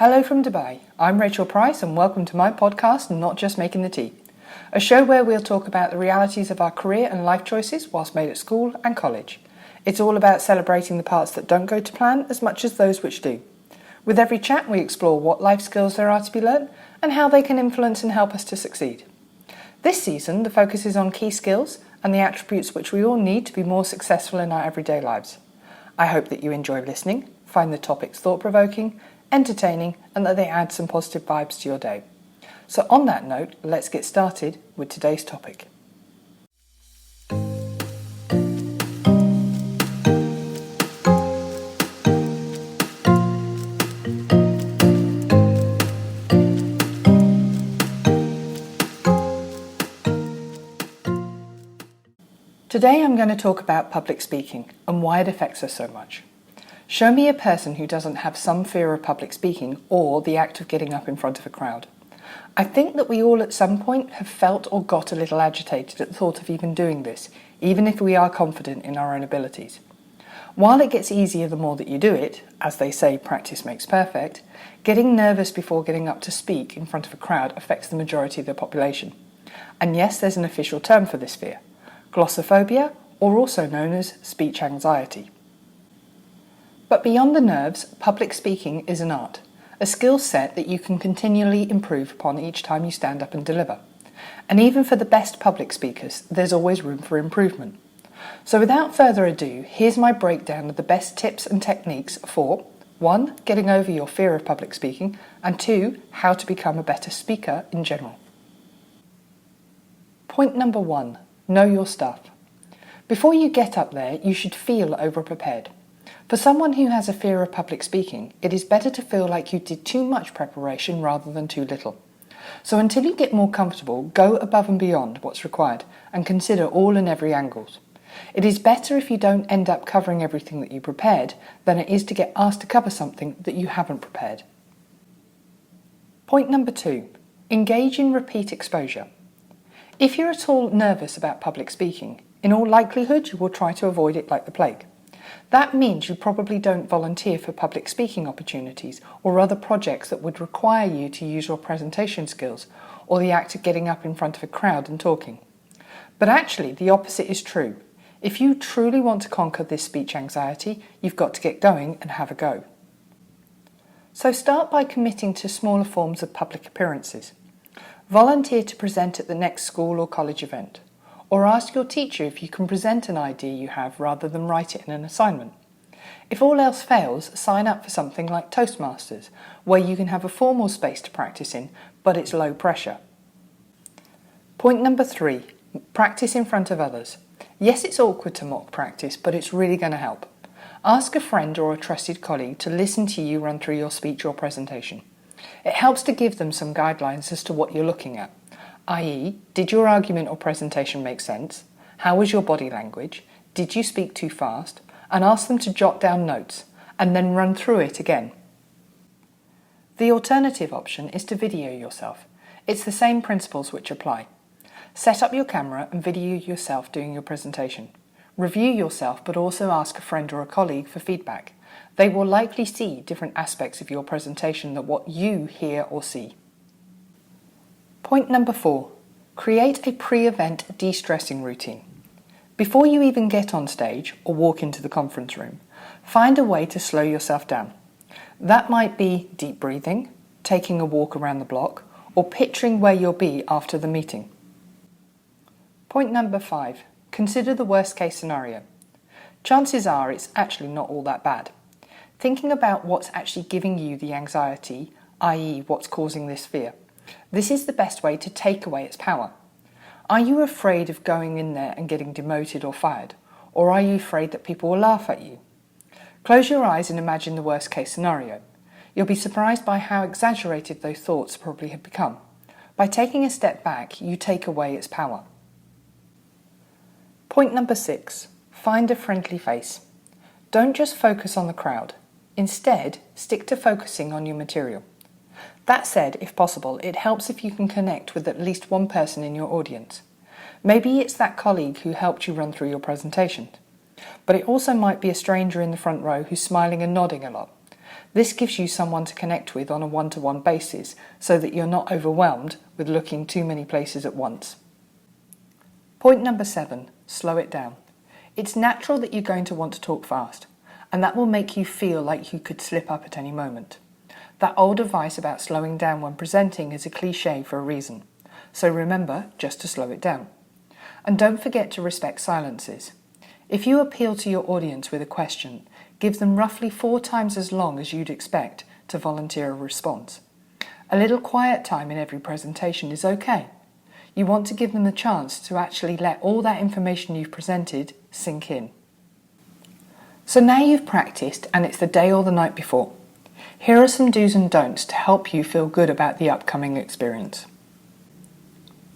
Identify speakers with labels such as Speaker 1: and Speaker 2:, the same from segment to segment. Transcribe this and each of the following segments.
Speaker 1: Hello from Dubai. I'm Rachel Price and welcome to my podcast, Not Just Making the Tea, a show where we'll talk about the realities of our career and life choices whilst made at school and college. It's all about celebrating the parts that don't go to plan as much as those which do. With every chat, we explore what life skills there are to be learnt and how they can influence and help us to succeed. This season, the focus is on key skills and the attributes which we all need to be more successful in our everyday lives. I hope that you enjoy listening, find the topics thought-provoking, entertaining, and that they add some positive vibes to your day. So on that note, let's get started with today's topic. Today I'm going to talk about public speaking and why it affects us so much. Show me a person who doesn't have some fear of public speaking or the act of getting up in front of a crowd. I think that we all at some point have felt or got a little agitated at the thought of even doing this, even if we are confident in our own abilities. While it gets easier the more that you do it, as they say, practice makes perfect, getting nervous before getting up to speak in front of a crowd affects the majority of the population. And yes, there's an official term for this fear: glossophobia, or also known as speech anxiety. But beyond the nerves, public speaking is an art, a skill set that you can continually improve upon each time you stand up and deliver. And even for the best public speakers, there's always room for improvement. So without further ado, here's my breakdown of the best tips and techniques for 1. Getting over your fear of public speaking, and 2. How to become a better speaker in general. Point number 1. Know your stuff. Before you get up there, you should feel over-prepared. For someone who has a fear of public speaking, it is better to feel like you did too much preparation rather than too little. So until you get more comfortable, go above and beyond what's required and consider all and every angles. It is better if you don't end up covering everything that you prepared than it is to get asked to cover something that you haven't prepared. Point number 2. Engage in repeat exposure. If you're at all nervous about public speaking, in all likelihood you will try to avoid it like the plague. That means you probably don't volunteer for public speaking opportunities or other projects that would require you to use your presentation skills or the act of getting up in front of a crowd and talking. But actually, the opposite is true. If you truly want to conquer this speech anxiety, you've got to get going and have a go. So start by committing to smaller forms of public appearances. Volunteer to present at the next school or college event. Or ask your teacher if you can present an idea you have rather than write it in an assignment. If all else fails, sign up for something like Toastmasters, where you can have a formal space to practice in, but it's low pressure. Point number 3. Practice in front of others. Yes, it's awkward to mock practice, but it's really going to help. Ask a friend or a trusted colleague to listen to you run through your speech or presentation. It helps to give them some guidelines as to what you're looking at. i.e., did your argument or presentation make sense? How was your body language? Did you speak too fast? And ask them to jot down notes and then run through it again. The alternative option is to video yourself. It's the same principles which apply. Set up your camera and video yourself doing your presentation. Review yourself, but also ask a friend or a colleague for feedback. They will likely see different aspects of your presentation than what you hear or see. Point number 4. Create a pre-event de-stressing routine. Before you even get on stage or walk into the conference room, find a way to slow yourself down. That might be deep breathing, taking a walk around the block, or picturing where you'll be after the meeting. Point number 5. Consider the worst case scenario. Chances are it's actually not all that bad. Thinking about what's actually giving you the anxiety, i.e. what's causing this fear. This is the best way to take away its power. Are you afraid of going in there and getting demoted or fired? Or are you afraid that people will laugh at you? Close your eyes and imagine the worst case scenario. You'll be surprised by how exaggerated those thoughts probably have become. By taking a step back, you take away its power. Point number 6. Find a friendly face. Don't just focus on the crowd. Instead, stick to focusing on your material. That said, if possible, it helps if you can connect with at least one person in your audience. Maybe it's that colleague who helped you run through your presentation. But it also might be a stranger in the front row who's smiling and nodding a lot. This gives you someone to connect with on a one-to-one basis so that you're not overwhelmed with looking too many places at once. Point number 7, slow it down. It's natural that you're going to want to talk fast, and that will make you feel like you could slip up at any moment. That old advice about slowing down when presenting is a cliche for a reason, so remember just to slow it down. And don't forget to respect silences. If you appeal to your audience with a question, give them roughly 4 times as long as you'd expect to volunteer a response. A little quiet time in every presentation is okay. You want to give them the chance to actually let all that information you've presented sink in. So now you've practiced and it's the day or the night before. Here are some do's and don'ts to help you feel good about the upcoming experience.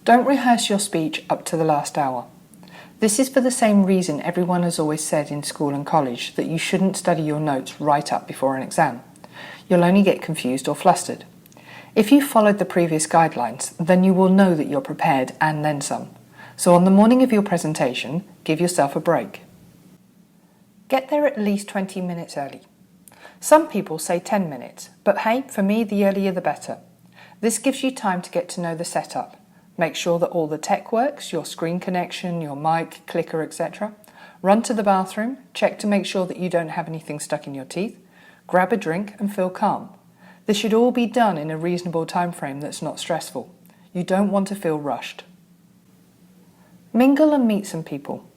Speaker 1: Don't rehearse your speech up to the last hour. This is for the same reason everyone has always said in school and college that you shouldn't study your notes right up before an exam. You'll only get confused or flustered. If you followed the previous guidelines, then you will know that you're prepared and then some. So on the morning of your presentation, give yourself a break. Get there at least 20 minutes early. Some people say 10 minutes, but hey, for me the earlier the better. This gives you time to get to know the setup. Make sure that all the tech works, your screen connection, your mic, clicker, etc. Run to the bathroom, check to make sure that you don't have anything stuck in your teeth. Grab a drink and feel calm. This should all be done in a reasonable time frame that's not stressful. You don't want to feel rushed. Mingle and meet some people.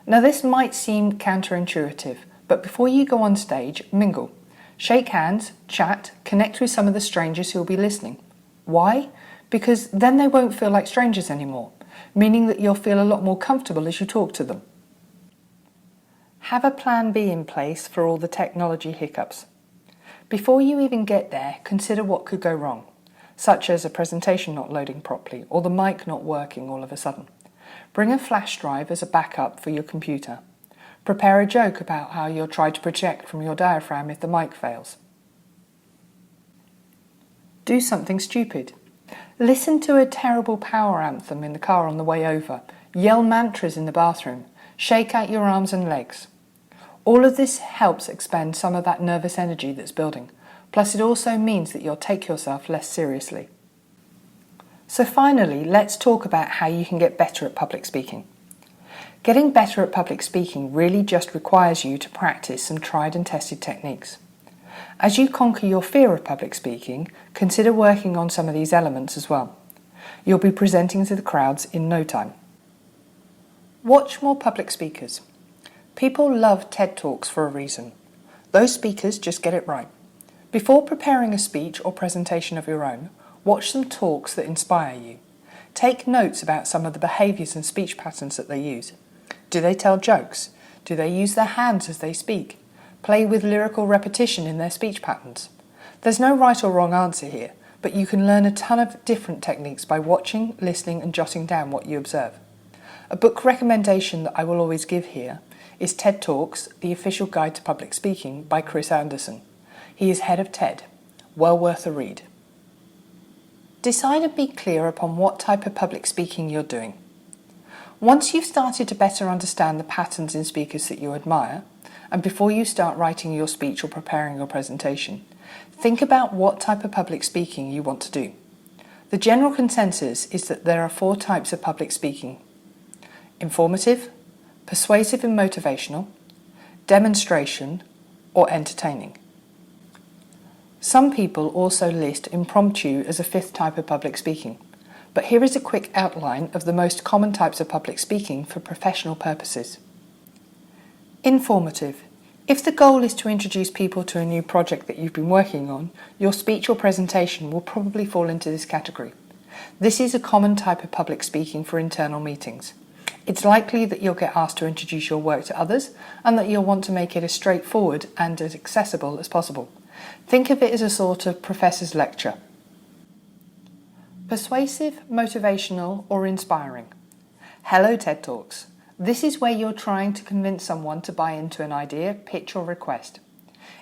Speaker 1: Now this might seem counterintuitive, but before you go on stage, mingle. Shake hands, chat, connect with some of the strangers who will be listening. Why? Because then they won't feel like strangers anymore, meaning that you'll feel a lot more comfortable as you talk to them. Have a plan B in place for all the technology hiccups. Before you even get there, consider what could go wrong, such as a presentation not loading properly or the mic not working all of a sudden. Bring a flash drive as a backup for your computer. Prepare a joke about how you'll try to project from your diaphragm if the mic fails. Do something stupid. Listen to a terrible power anthem in the car on the way over. Yell mantras in the bathroom. Shake out your arms and legs. All of this helps expend some of that nervous energy that's building. Plus it also means that you'll take yourself less seriously. So finally, let's talk about how you can get better at public speaking. Getting better at public speaking really just requires you to practice some tried and tested techniques. As you conquer your fear of public speaking, consider working on some of these elements as well. You'll be presenting to the crowds in no time. Watch more public speakers. People love TED Talks for a reason. Those speakers just get it right. Before preparing a speech or presentation of your own, watch some talks that inspire you. Take notes about some of the behaviours and speech patterns that they use. Do they tell jokes? Do they use their hands as they speak? Play with lyrical repetition in their speech patterns. There's no right or wrong answer here, but you can learn a ton of different techniques by watching, listening and jotting down what you observe. A book recommendation that I will always give here is TED Talks, The Official Guide to Public Speaking by Chris Anderson. He is head of TED. Well worth a read. Decide and be clear upon what type of public speaking you're doing. Once you've started to better understand the patterns in speakers that you admire, and before you start writing your speech or preparing your presentation, think about what type of public speaking you want to do. The general consensus is that there are 4 types of public speaking: informative, persuasive and motivational, demonstration, or entertaining. Some people also list impromptu as a 5th type of public speaking, but here is a quick outline of the most common types of public speaking for professional purposes. Informative. If the goal is to introduce people to a new project that you've been working on, your speech or presentation will probably fall into this category. This is a common type of public speaking for internal meetings. It's likely that you'll get asked to introduce your work to others and that you'll want to make it as straightforward and as accessible as possible. Think of it as a sort of professor's lecture. Persuasive, motivational, or inspiring. Hello TED Talks. This is where you're trying to convince someone to buy into an idea, pitch, or request.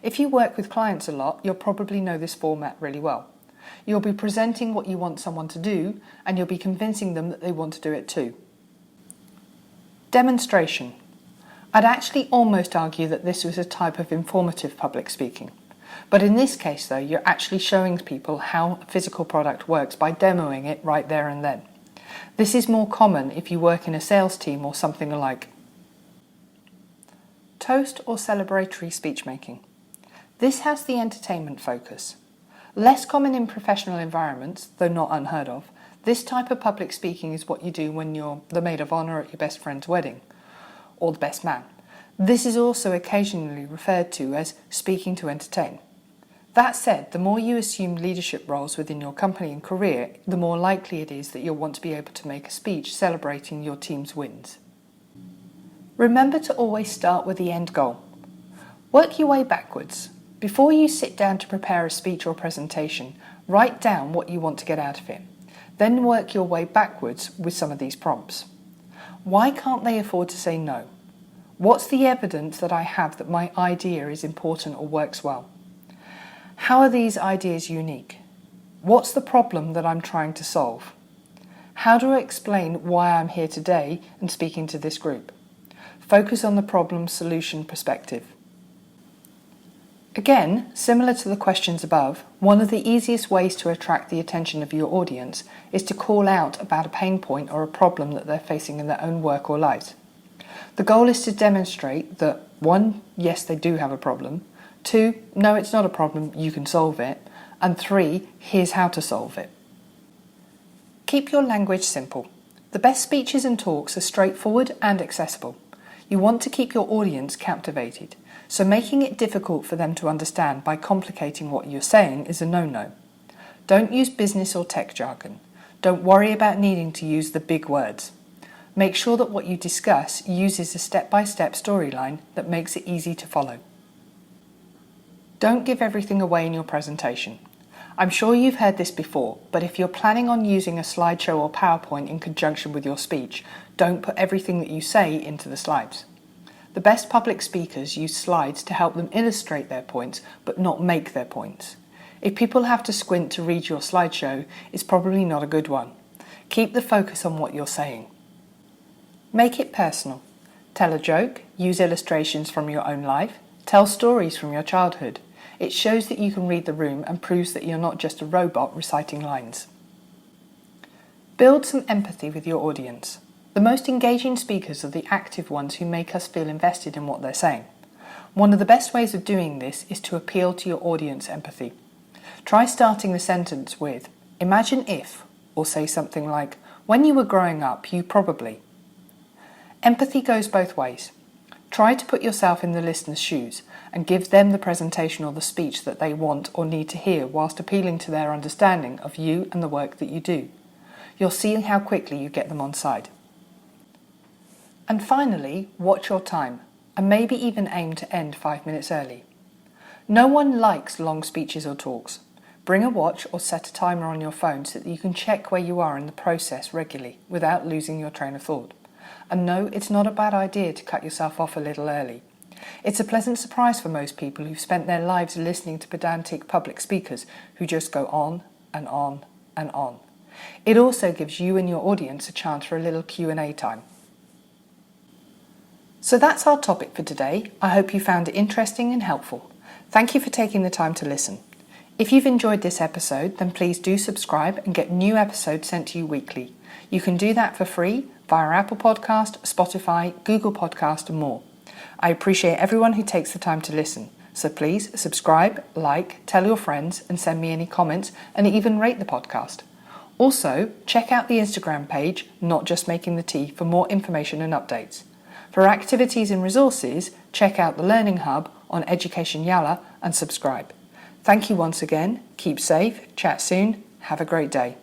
Speaker 1: If you work with clients a lot, you'll probably know this format really well. You'll be presenting what you want someone to do, and you'll be convincing them that they want to do it too. Demonstration. I'd actually almost argue that this was a type of informative public speaking. But in this case though, you're actually showing people how a physical product works by demoing it right there and then. This is more common if you work in a sales team or something like. Toast or celebratory speech making. This has the entertainment focus. Less common in professional environments, though not unheard of, this type of public speaking is what you do when you're the maid of honour at your best friend's wedding, or the best man. This is also occasionally referred to as speaking to entertain. That said, the more you assume leadership roles within your company and career, the more likely it is that you'll want to be able to make a speech celebrating your team's wins. Remember to always start with the end goal. Work your way backwards. Before you sit down to prepare a speech or presentation, write down what you want to get out of it. Then work your way backwards with some of these prompts. Why can't they afford to say no? What's the evidence that I have that my idea is important or works well? How are these ideas unique? What's the problem that I'm trying to solve? How do I explain why I'm here today and speaking to this group? Focus on the problem-solution perspective. Again, similar to the questions above, one of the easiest ways to attract the attention of your audience is to call out about a pain point or a problem that they're facing in their own work or lives. The goal is to demonstrate that 1, yes, they do have a problem, 2, no, it's not a problem, you can solve it, and 3, here's how to solve it. Keep your language simple. The best speeches and talks are straightforward and accessible. You want to keep your audience captivated, so making it difficult for them to understand by complicating what you're saying is a no-no. Don't use business or tech jargon. Don't worry about needing to use the big words. Make sure that what you discuss uses a step-by-step storyline that makes it easy to follow. Don't give everything away in your presentation. I'm sure you've heard this before, but if you're planning on using a slideshow or PowerPoint in conjunction with your speech, don't put everything that you say into the slides. The best public speakers use slides to help them illustrate their points, but not make their points. If people have to squint to read your slideshow, it's probably not a good one. Keep the focus on what you're saying. Make it personal. Tell a joke, use illustrations from your own life, tell stories from your childhood. It shows that you can read the room and proves that you're not just a robot reciting lines. Build some empathy with your audience. The most engaging speakers are the active ones who make us feel invested in what they're saying. One of the best ways of doing this is to appeal to your audience empathy. Try starting the sentence with, imagine if, or say something like, when you were growing up, you probably. Empathy goes both ways. Try to put yourself in the listener's shoes and give them the presentation or the speech that they want or need to hear whilst appealing to their understanding of you and the work that you do. You'll see how quickly you get them on side. And finally, watch your time, and maybe even aim to end 5 minutes early. No one likes long speeches or talks. Bring a watch or set a timer on your phone so that you can check where you are in the process regularly without losing your train of thought. And no, it's not a bad idea to cut yourself off a little early. It's a pleasant surprise for most people who've spent their lives listening to pedantic public speakers who just go on and on and on. It also gives you and your audience a chance for a little Q&A time. So that's our topic for today. I hope you found it interesting and helpful. Thank you for taking the time to listen. If you've enjoyed this episode, then please do subscribe and get new episodes sent to you weekly. You can do that for free via Apple Podcast, Spotify, Google Podcast and more. I appreciate everyone who takes the time to listen. So please subscribe, like, tell your friends and send me any comments and even rate the podcast. Also, check out the Instagram page, Not Just Making the Tea, for more information and updates. For activities and resources, check out the Learning Hub on Education Yala and subscribe. Thank you once again, keep safe, chat soon, have a great day.